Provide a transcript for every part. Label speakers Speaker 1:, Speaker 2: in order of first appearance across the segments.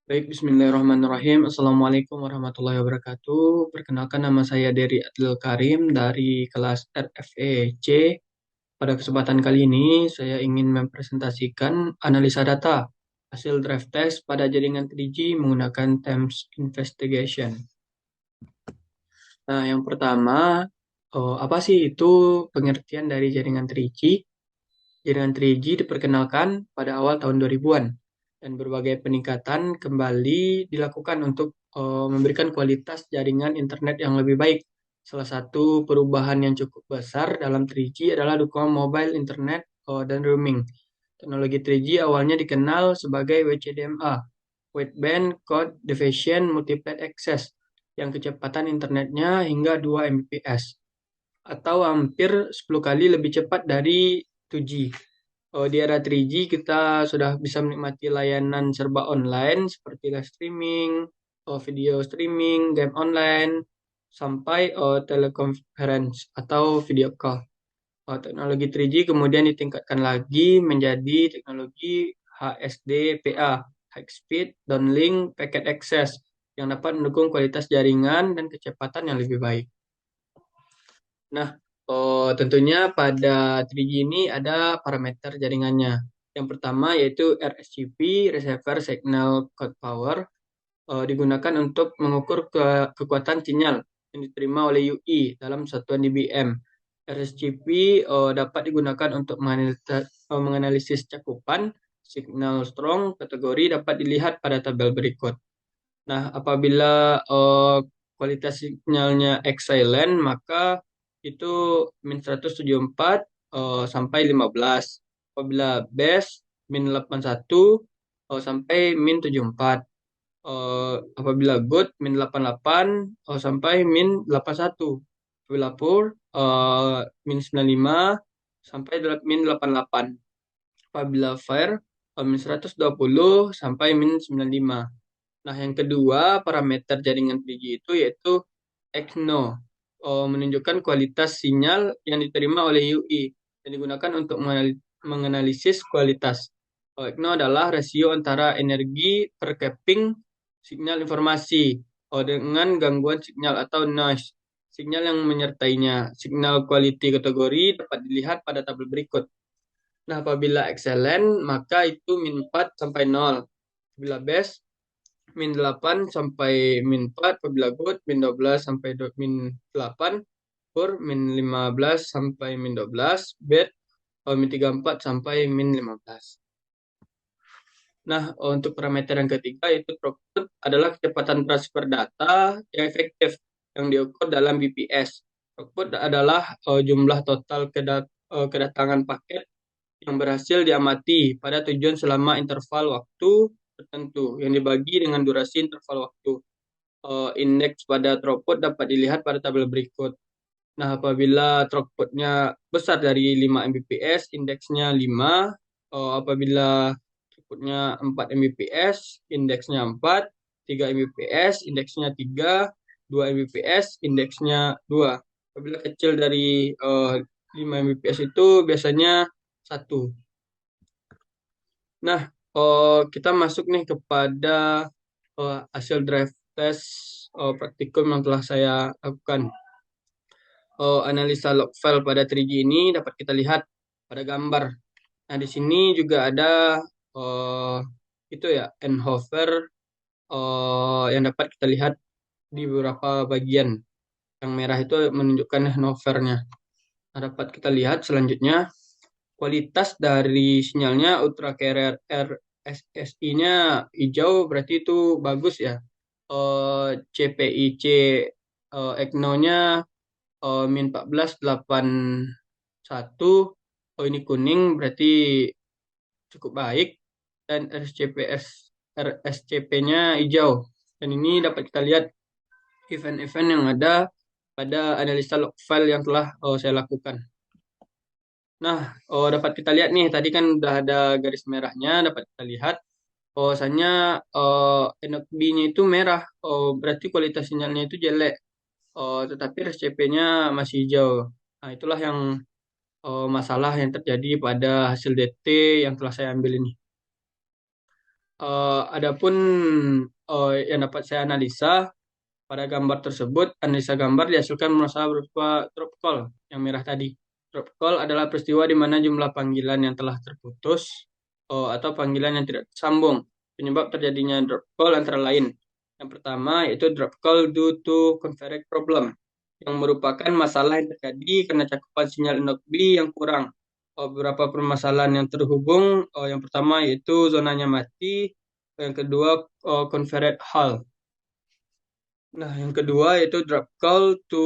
Speaker 1: Baik, Bismillahirrahmanirrahim. Assalamualaikum warahmatullahi wabarakatuh. Perkenalkan nama saya Dery Adil Karim dari kelas RFEC. Pada kesempatan kali ini, saya ingin mempresentasikan analisa data hasil drive test pada jaringan 3G menggunakan Thames Investigation. Nah, yang pertama, apa sih itu pengertian dari jaringan 3G? Jaringan 3G diperkenalkan pada awal tahun 2000-an dan berbagai peningkatan kembali dilakukan untuk memberikan kualitas jaringan internet yang lebih baik. Salah satu perubahan yang cukup besar dalam 3G adalah dukungan mobile internet dan roaming. Teknologi 3G awalnya dikenal sebagai WCDMA, Wideband Code Division Multiplexed Access, yang kecepatan internetnya hingga 2 Mbps atau hampir 10 kali lebih cepat dari 2G. Di era 3G kita sudah bisa menikmati layanan serba online seperti live streaming, video streaming, game online, sampai teleconference atau video call. Teknologi 3G kemudian ditingkatkan lagi menjadi teknologi HSDPA, High Speed Downlink Packet Access, yang dapat mendukung kualitas jaringan dan kecepatan yang lebih baik. Nah, tentunya pada 3G ini ada parameter jaringannya. Yang pertama yaitu RSCP, Receiver Signal Code Power, digunakan untuk mengukur kekuatan sinyal yang diterima oleh UI dalam satuan dBm. RSCP dapat digunakan untuk menganalisis cakupan signal strong kategori dapat dilihat pada tabel berikut. Nah, apabila kualitas sinyalnya excellent, maka itu min 174 sampai 15. Apabila best, min 81 sampai min 74. Apabila good, min 88 sampai min 81. Apabila poor, min 95 sampai min 88. Apabila fair, min 120 sampai min 95. Nah, yang kedua parameter jaringan 3G itu yaitu ECNO, menunjukkan kualitas sinyal yang diterima oleh UI dan digunakan untuk menganalisis kualitas. ECNO adalah rasio antara energi per capping sinyal informasi dengan gangguan sinyal atau noise. Sinyal yang menyertainya. Signal quality kategori dapat dilihat pada tabel berikut. Nah, apabila excellent, maka itu min 4 sampai 0. Apabila best, min 8 sampai min 4, apabila good, min 12 sampai min 8, pur, min 15 sampai min 12, bed, min 34 sampai min 15. Nah, untuk parameter yang ketiga itu throughput adalah kecepatan transfer data yang efektif yang diukur dalam BPS. Throughput adalah jumlah total kedatangan paket yang berhasil diamati pada tujuan selama interval waktu tertentu yang dibagi dengan durasi interval waktu. Indeks pada throughput dapat dilihat pada tabel berikut. Nah, apabila throughputnya besar dari 5 Mbps, indeksnya 5. Apabila throughputnya 4 Mbps, indeksnya 4. 3 Mbps, indeksnya 3. 2 Mbps, indeksnya 2. Apabila kecil dari 5 Mbps itu biasanya 1. Nah, kita masuk nih kepada hasil drive test praktikum yang telah saya lakukan. Analisa log file pada 3G ini dapat kita lihat pada gambar. Nah, di sini juga ada uh, itu ya Eindhoven yang dapat kita lihat di beberapa bagian. Yang merah itu menunjukkan Eindhoven-nya. Nah, dapat kita lihat selanjutnya kualitas dari sinyalnya Ultra Carrier RSSI-nya hijau, berarti itu bagus ya. CPIC ECNO-nya min 1481. Ini kuning berarti cukup baik. Dan RSCP-nya hijau. Dan ini dapat kita lihat event-event yang ada pada analisa log file yang telah saya lakukan. Nah, dapat kita lihat nih, tadi kan udah ada garis merahnya, dapat kita lihat bahwasannya NFB-nya itu merah, berarti kualitas sinyalnya itu jelek, tetapi RSCP-nya masih hijau. Nah, itulah yang masalah yang terjadi pada hasil DT yang telah saya ambil ini. Adapun yang dapat saya analisa pada gambar tersebut, analisa gambar dihasilkan masalah berupa drop call yang merah tadi. Drop call adalah peristiwa di mana jumlah panggilan yang telah terputus atau panggilan yang tidak tersambung. Penyebab terjadinya drop call antara lain. Yang pertama yaitu drop call due to conflict problem, yang merupakan masalah yang terjadi karena cakupan sinyal NOC-B yang kurang. Beberapa permasalahan yang terhubung, yang pertama yaitu zonanya mati, yang kedua converted hull. Nah, yang kedua yaitu drop call to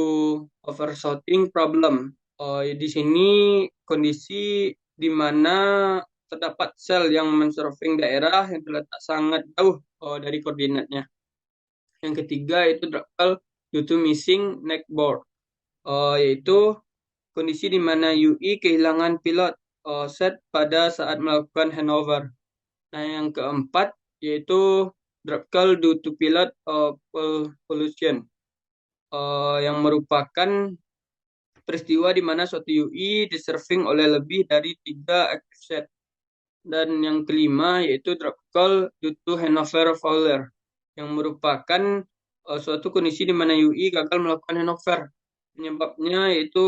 Speaker 1: overshooting problem. Di sini kondisi di mana terdapat sel yang mensurfing daerah yang terletak sangat jauh dari koordinatnya. Yang ketiga yaitu drop call due to missing neckboard, yaitu kondisi di mana UI kehilangan pilot set pada saat melakukan handover. Nah, yang keempat yaitu drop call due to pilot pollution, yang merupakan peristiwa di mana suatu UI disurfing oleh lebih dari 3 active set. Dan yang kelima yaitu drop call due to handover failure, yang merupakan suatu kondisi di mana UI gagal melakukan handover. Penyebabnya yaitu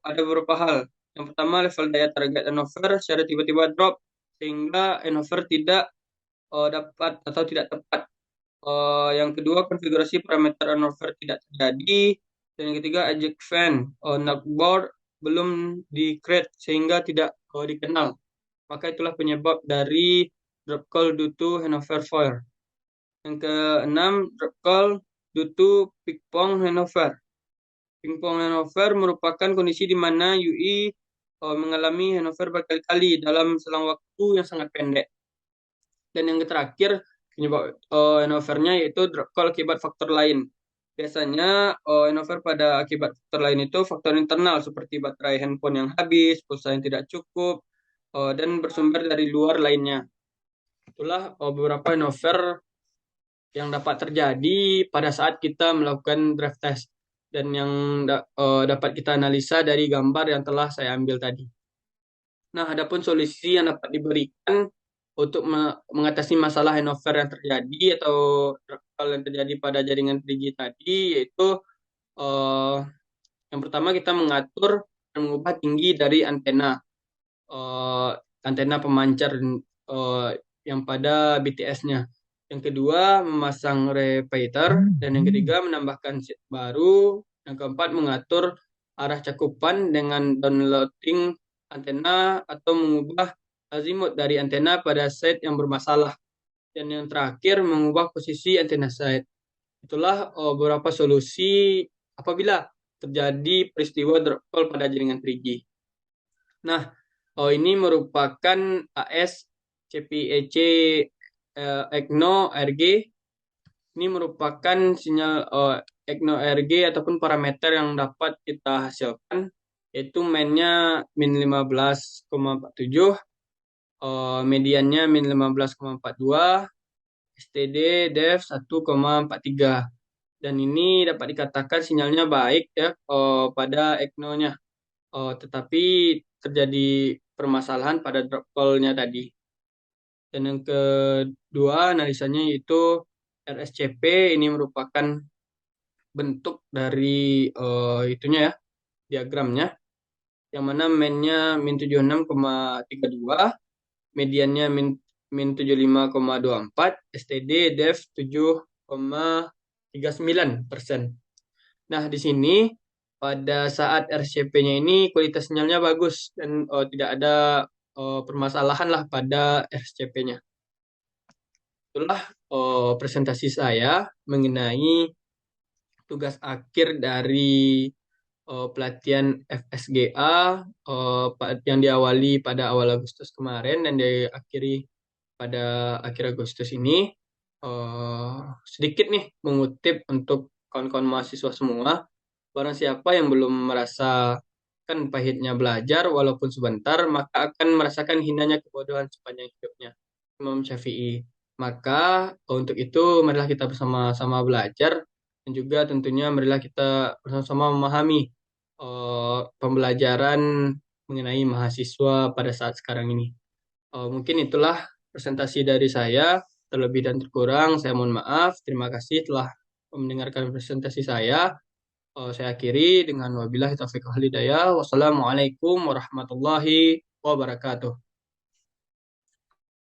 Speaker 1: ada beberapa hal. Yang pertama, level daya target handover secara tiba-tiba drop sehingga handover tidak dapat atau tidak tepat. Yang kedua, konfigurasi parameter handover tidak terjadi. Dan yang ketiga, eject fan knockboard belum di-create sehingga tidak dikenal. Maka itulah penyebab dari drop call due to handover failure. Yang keenam, drop call due to ping-pong handover. Ping-pong handover merupakan kondisi di mana UI mengalami handover berkali-kali dalam selang waktu yang sangat pendek. Dan yang terakhir, penyebab handovernya yaitu drop call akibat faktor lain. Biasanya handover pada akibat faktor lain itu faktor internal seperti baterai handphone yang habis, pulsa yang tidak cukup, dan bersumber dari luar lainnya. Itulah beberapa handover yang dapat terjadi pada saat kita melakukan drive test dan yang dapat kita analisa dari gambar yang telah saya ambil tadi. Nah, adapun solusi yang dapat diberikan untuk mengatasi masalah handover yang terjadi atau hal yang terjadi pada jaringan 3G tadi, yaitu yang pertama kita mengatur dan mengubah tinggi dari antena pemancar yang pada BTS-nya. Yang kedua, memasang repeater. Dan yang ketiga, menambahkan seat baru. Yang keempat, mengatur arah cakupan dengan downloading antena atau mengubah azimut dari antena pada set yang bermasalah. Dan yang terakhir, mengubah posisi antena set. Itulah beberapa solusi apabila terjadi peristiwa drop call pada jaringan 3G. Nah, ini merupakan AS CPEC EGNO RG. Ini merupakan sinyal EGNO RG ataupun parameter yang dapat kita hasilkan, yaitu main-nya min 15,47, mediannya min 15,42, STD def 1,43. Dan ini dapat dikatakan sinyalnya baik ya pada EGNO-nya. Tetapi terjadi permasalahan pada drop call-nya tadi. Dan yang kedua analisanya yaitu RSCP. Ini merupakan bentuk dari itunya ya, diagramnya, yang mana main-nya min 76,32, mediannya min 75,24, STD def 7,39%. Nah, di sini pada saat RCP-nya ini kualitas sinyalnya bagus dan tidak ada permasalahan lah pada RCP-nya. Itulah presentasi saya mengenai tugas akhir dari pelatihan FSGA yang diawali pada awal Agustus kemarin dan diakhiri pada akhir Agustus ini. Sedikit nih mengutip untuk kawan-kawan mahasiswa semua. Barang siapa yang belum merasakan pahitnya belajar walaupun sebentar, maka akan merasakan hinanya kebodohan sepanjang hidupnya. Imam Syafi'i. Maka untuk itu marilah kita bersama-sama belajar dan juga tentunya marilah kita bersama-sama memahami pembelajaran mengenai mahasiswa pada saat sekarang ini. Mungkin itulah presentasi dari saya. Terlebih dan terkurang, saya mohon maaf. Terima kasih telah mendengarkan presentasi saya. Saya akhiri dengan wabillahi taufiq wal hidayah. Wassalamualaikum warahmatullahi wabarakatuh.